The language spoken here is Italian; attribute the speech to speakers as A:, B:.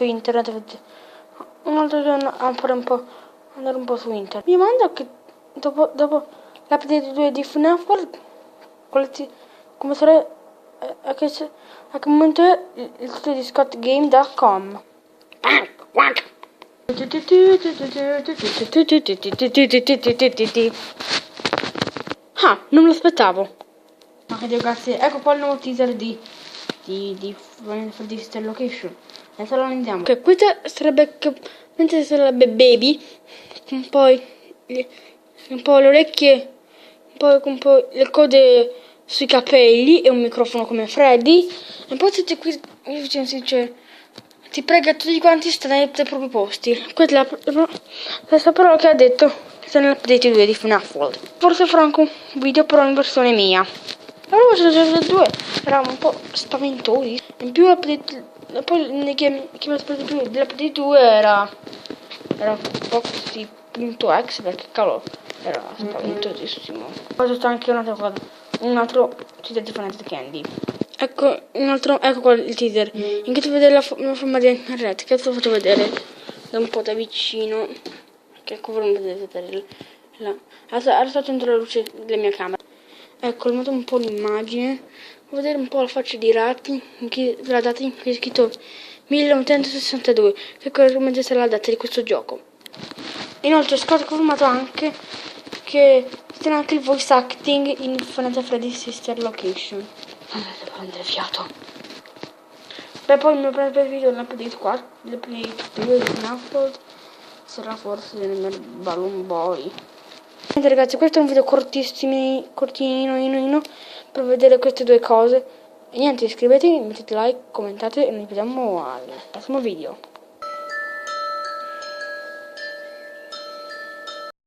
A: su internet, un altro giorno andare un po' su internet. Mi manda che dopo l'update 2 di FNAF World, come sarà a che momento è il sito di scottgame.com. Ah, non me lo aspettavo. Ma che Dio, grazie. Ecco qua il nuovo teaser di Sister Location. Adesso lo andiamo. Ok, questa sarebbe Baby. Un po' le orecchie, un po' le code sui capelli e un microfono come Freddy. E poi siete qui, ti prego a tutti quanti stare ai propri posti. Questa è la stessa parola che ha detto nell'update 2 di FNAF World. Forse farò anche un video però in versione mia. Allora l'update 2 era un po' spaventosi. In più poi che mi aspettavo più dell'update 2 era un po' così .exe, perché cavolo era spaventosissimo. Poi c'è anche un'altra cosa, un altro teaser di Fanatic Candy. Ecco qua il teaser, in cui ti vede la forma di Red, che te lo faccio vedere da un po' da vicino, che ecco voi non potete vedere adesso accendo la luce della mia camera. Ecco, ho messo un po' l'immagine, può vedere un po' la faccia di Ratti, la data in cui è scritto 1962, che corrisponde essere la data di questo gioco. Inoltre Scott ha confermato anche che c'è anche il voice acting in Final Freddy Sister Location. Devo prendere fiato. Beh, poi il mio preferito dell'update 4, l'update 2 di FNAF sarà forse nel Balloon Boy. Niente ragazzi, questo è un video cortino per vedere queste due cose. E niente, iscrivetevi, mettete like, commentate e noi vediamo al prossimo video.